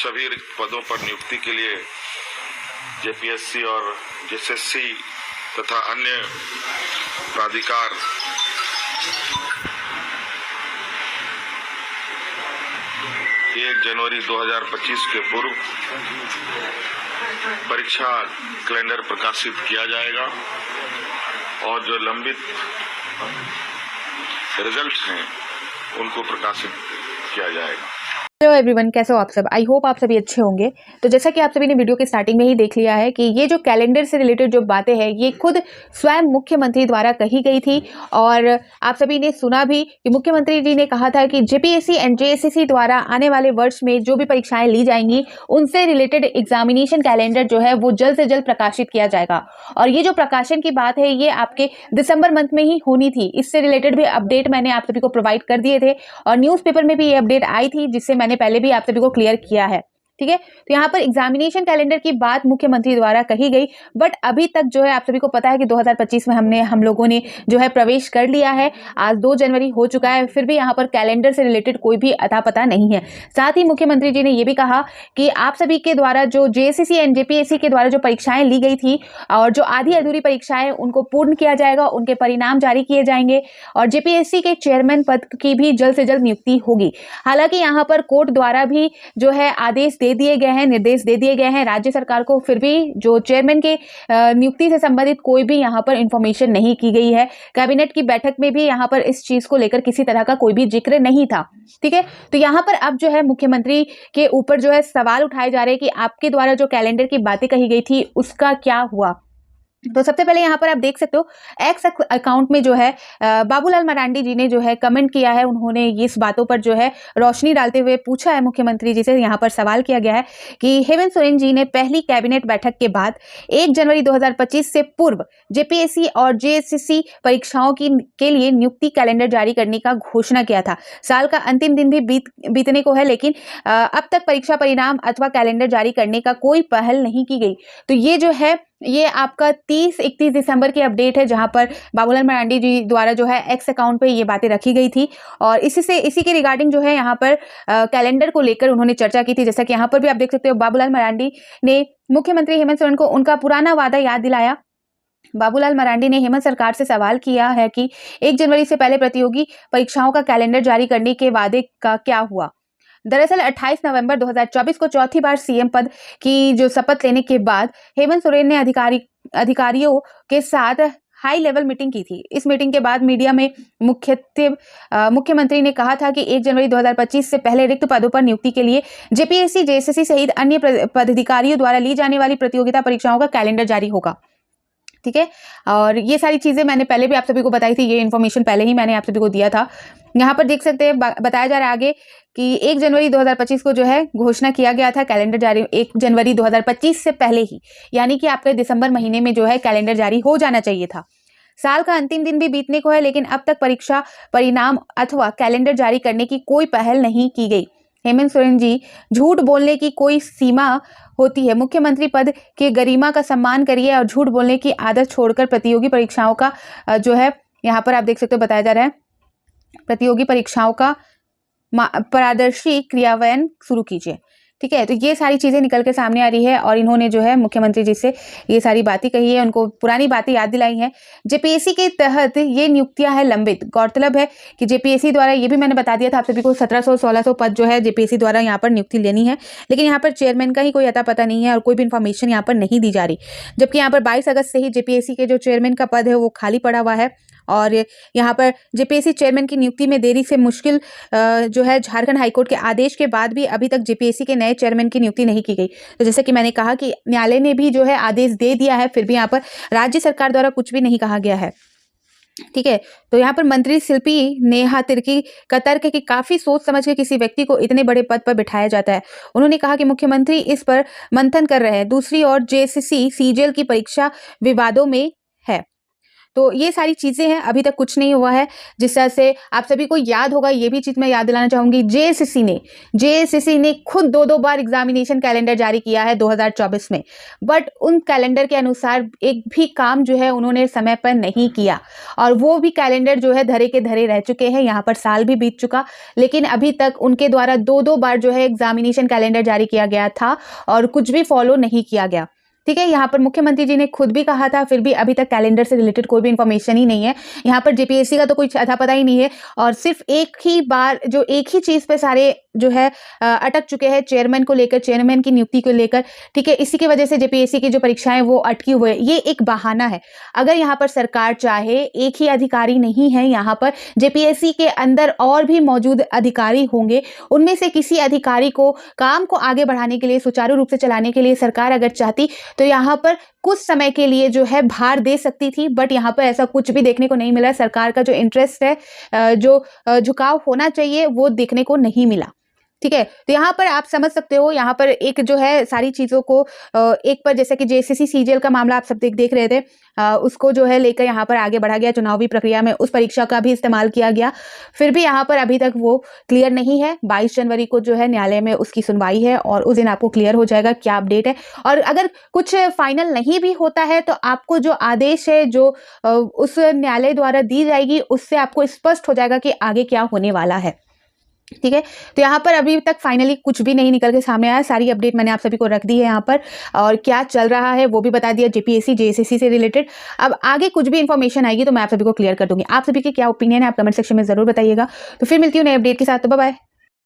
सभी रिक्त पदों पर नियुक्ति के लिए जेपीएससी और जेएसएससी तथा अन्य प्राधिकार जनवरी 2025 के पूर्व परीक्षा कैलेंडर प्रकाशित किया जाएगा और जो लंबित रिजल्ट्स हैं उनको प्रकाशित किया जाएगा। हेलो एवरीवन, कैसे हो आप सब। आई होप आप सभी अच्छे होंगे। तो जैसा कि आप सभी ने वीडियो के स्टार्टिंग में ही देख लिया है कि ये जो कैलेंडर से रिलेटेड जो बातें हैं ये खुद स्वयं मुख्यमंत्री द्वारा कही गई थी और आप सभी ने सुना भी कि मुख्यमंत्री जी ने कहा था कि जेपीएससी एंड जेएसएससी द्वारा आने वाले वर्ष में जो भी परीक्षाएं ली जाएंगी उनसे रिलेटेड एग्जामिनेशन कैलेंडर जो है वो जल्द से जल्द प्रकाशित किया जाएगा। और ये जो प्रकाशन की बात है ये आपके दिसंबर मंथ में ही होनी थी। इससे रिलेटेड भी अपडेट मैंने आप सभी को प्रोवाइड कर दिए थे और न्यूज़पेपर में भी ये अपडेट आई थी जिससे मैंने पहले भी आप सभी को क्लियर किया है। ठीक है, तो यहाँ पर एग्जामिनेशन कैलेंडर की बात मुख्यमंत्री द्वारा कही गई, बट अभी तक जो है आप सभी को पता है कि 2025 में हम लोगों ने जो है प्रवेश कर लिया है। आज 2 जनवरी हो चुका है, फिर भी यहाँ पर कैलेंडर से रिलेटेड कोई भी अता पता नहीं है। साथ ही मुख्यमंत्री जी ने यह भी कहा कि आप सभी के द्वारा जो जेएसएससी एंड जेपीएससी के द्वारा जो परीक्षाएं ली गई थी और जो आधी अधूरी परीक्षाएं उनको पूर्ण किया जाएगा, उनके परिणाम जारी किए जाएंगे और जेपीएससी के चेयरमैन पद की भी जल्द से जल्द नियुक्ति होगी। हालांकि यहाँ पर कोर्ट द्वारा भी जो है आदेश दे दिए गए हैं, निर्देश दे दिए गए हैं राज्य सरकार को, फिर भी जो चेयरमैन के नियुक्ति से संबंधित कोई भी यहाँ पर इंफॉर्मेशन नहीं की गई है। कैबिनेट की बैठक में भी यहाँ पर इस चीज को लेकर किसी तरह का कोई भी जिक्र नहीं था। ठीक है, तो यहाँ पर अब जो है मुख्यमंत्री के ऊपर जो है सवाल उठाए जा रहे हैं कि आपके द्वारा जो कैलेंडर की बातें कही गई थी उसका क्या हुआ। तो सबसे पहले यहाँ पर आप देख सकते हो एक्स अकाउंट में जो है बाबूलाल मरांडी जी ने जो है कमेंट किया है। उन्होंने इस बातों पर जो है रोशनी डालते हुए पूछा है मुख्यमंत्री जी से। यहाँ पर सवाल किया गया है कि हेमंत सोरेन जी ने पहली कैबिनेट बैठक के बाद 1 जनवरी 2025 से पूर्व जेपीएससी और जेएसएससी परीक्षाओं के लिए नियुक्ति कैलेंडर जारी करने का घोषणा किया था। साल का अंतिम दिन भी बीतने को है, लेकिन अब तक परीक्षा परिणाम अथवा कैलेंडर जारी करने का कोई पहल नहीं की गई। तो ये जो है ये आपका 30-31 दिसंबर की अपडेट है जहां पर बाबूलाल मरांडी जी द्वारा जो है एक्स अकाउंट पे ये बातें रखी गई थी और इसी के रिगार्डिंग जो है यहाँ पर कैलेंडर को लेकर उन्होंने चर्चा की थी। जैसा कि यहाँ पर भी आप देख सकते हो बाबूलाल मरांडी ने मुख्यमंत्री हेमंत सोरेन को उनका पुराना वादा याद दिलाया। बाबूलाल मरांडी ने हेमंत सरकार से सवाल किया है कि 1 जनवरी से पहले प्रतियोगी परीक्षाओं का कैलेंडर जारी करने के वादे का क्या हुआ। दरअसल 28 नवंबर 2024 को चौथी बार सीएम पद की जो शपथ लेने के बाद हेमंत सोरेन ने अधिकारियों के साथ हाई लेवल मीटिंग की थी। इस मीटिंग के बाद मीडिया में मुख्यमंत्री ने कहा था कि 1 जनवरी 2025 से पहले रिक्त पदों पर नियुक्ति के लिए जेपीएससी जेएसएससी सहित अन्य पदाधिकारियों द्वारा ली जाने वाली प्रतियोगिता परीक्षाओं का कैलेंडर जारी होगा। ठीक है, और ये सारी चीजें मैंने पहले भी आप सभी को बताई थी, ये इन्फॉर्मेशन पहले ही मैंने आप सभी को दिया था। यहाँ पर देख सकते हैं बताया जा रहा है आगे कि 1 जनवरी 2025 को जो है घोषणा किया गया था कैलेंडर जारी 1 जनवरी 2025 से पहले ही, यानी कि आपके दिसंबर महीने में जो है कैलेंडर जारी हो जाना चाहिए था। साल का अंतिम दिन भी बीतने को है, लेकिन अब तक परीक्षा परिणाम अथवा कैलेंडर जारी करने की कोई पहल नहीं की गई। हेमंत सोरेन जी, झूठ बोलने की कोई सीमा होती है। मुख्यमंत्री पद के गरिमा का सम्मान करिए और झूठ बोलने की आदत छोड़कर प्रतियोगी परीक्षाओं का जो है यहाँ पर आप देख सकते हो बताया जा रहा है प्रतियोगी परीक्षाओं का पारदर्शी क्रियान्वयन शुरू कीजिए। ठीक है, तो ये सारी चीजें निकल के सामने आ रही है और इन्होंने जो है मुख्यमंत्री जी से ये सारी बातें कही है, उनको पुरानी बातें याद दिलाई हैं। जेपीएससी के तहत ये नियुक्तियां हैं लंबित। गौरतलब है कि जेपीएससी द्वारा ये भी मैंने बता दिया था आप सभी को 1700-1600 पद जो है जेपीएससी द्वारा यहाँ पर नियुक्ति लेनी है, लेकिन यहाँ पर चेयरमैन का ही कोई अता पता नहीं है और कोई भी इन्फॉर्मेशन यहाँ पर नहीं दी जा रही। जबकि यहाँ पर 22 अगस्त से ही जेपीएससी के जो चेयरमैन का पद है वो खाली पड़ा हुआ है और यहाँ पर जेपीएससी चेयरमैन की नियुक्ति में देरी से मुश्किल जो है झारखंड हाईकोर्ट के आदेश के बाद भी अभी तक जेपीएससी के नए चेयरमैन की नियुक्ति नहीं की गई। तो जैसे कि मैंने कहा कि न्यायालय ने भी जो है आदेश दे दिया है, फिर भी यहाँ पर राज्य सरकार द्वारा कुछ भी नहीं कहा गया है। ठीक है, तो यहाँ पर मंत्री शिल्पी नेहा तिर्की का तर्क है कि काफी सोच समझ के किसी व्यक्ति को इतने बड़े पद पर बिठाया जाता है। उन्होंने कहा कि मुख्यमंत्री इस पर मंथन कर रहे हैं। दूसरी ओर जेएसएससी सीजीएल की परीक्षा विवादों में है। तो ये सारी चीज़ें हैं, अभी तक कुछ नहीं हुआ है। जिस तरह से आप सभी को याद होगा, ये भी चीज़ मैं याद दिलाना चाहूँगी, जेएसएससी ने खुद 2-2 बार एग्जामिनेशन कैलेंडर जारी किया है 2024 में, बट उन कैलेंडर के अनुसार एक भी काम जो है उन्होंने समय पर नहीं किया, और वो भी कैलेंडर जो है धरे के धरे रह चुके हैं। यहाँ पर साल भी बीत चुका, लेकिन अभी तक उनके द्वारा 2-2 बार जो है एग्जामिनेशन कैलेंडर जारी किया गया था और कुछ भी फॉलो नहीं किया गया। ठीक है, यहाँ पर मुख्यमंत्री जी ने खुद भी कहा था, फिर भी अभी तक कैलेंडर से रिलेटेड कोई भी इंफॉर्मेशन ही नहीं है। यहाँ पर जेपीएससी का तो कुछ अता पता ही नहीं है, और सिर्फ एक ही बार जो एक ही चीज़ पे सारे जो है अटक चुके हैं, चेयरमैन को लेकर, चेयरमैन की नियुक्ति को लेकर। ठीक है, इसी की वजह से जेपीएससी की जो परीक्षाएं वो अटकी हुई है। ये एक बहाना है। अगर यहाँ पर सरकार चाहे, एक ही अधिकारी नहीं है यहाँ पर, जेपीएससी के अंदर और भी मौजूद अधिकारी होंगे, उनमें से किसी अधिकारी को काम को आगे बढ़ाने के लिए, सुचारू रूप से चलाने के लिए सरकार अगर चाहती तो यहाँ पर कुछ समय के लिए जो है भार दे सकती थी, बट यहाँ पर ऐसा कुछ भी देखने को नहीं मिला। सरकार का जो इंटरेस्ट है, जो झुकाव होना चाहिए, वो देखने को नहीं मिला। ठीक है, तो यहाँ पर आप समझ सकते हो, यहाँ पर एक जो है सारी चीज़ों को एक पर, जैसे कि जेएसएससी सीजीएल का मामला आप सब देख रहे थे, उसको जो है लेकर यहाँ पर आगे बढ़ा गया, चुनावी प्रक्रिया में उस परीक्षा का भी इस्तेमाल किया गया, फिर भी यहाँ पर अभी तक वो क्लियर नहीं है। 22 जनवरी को जो है न्यायालय में उसकी सुनवाई है, और उस दिन आपको क्लियर हो जाएगा क्या अपडेट है। और अगर कुछ फाइनल नहीं भी होता है तो आपको जो आदेश है, जो उस न्यायालय द्वारा दी जाएगी, उससे आपको स्पष्ट हो जाएगा कि आगे क्या होने वाला है। ठीक है, तो यहाँ पर अभी तक फाइनली कुछ भी नहीं निकल के सामने आया। सारी अपडेट मैंने आप सभी को रख दी है यहाँ पर, और क्या चल रहा है वो भी बता दिया जेपीएससी जेएसएससी से रिलेटेड। अब आगे कुछ भी इंफॉर्मेशन आएगी तो मैं आप सभी को क्लियर कर दूंगी। आप सभी के क्या ओपिनियन है आप कमेंट सेक्शन में जरूर बताइएगा। तो फिर मिलती हूँ नए अपडेट के साथ, तो बाय बाय।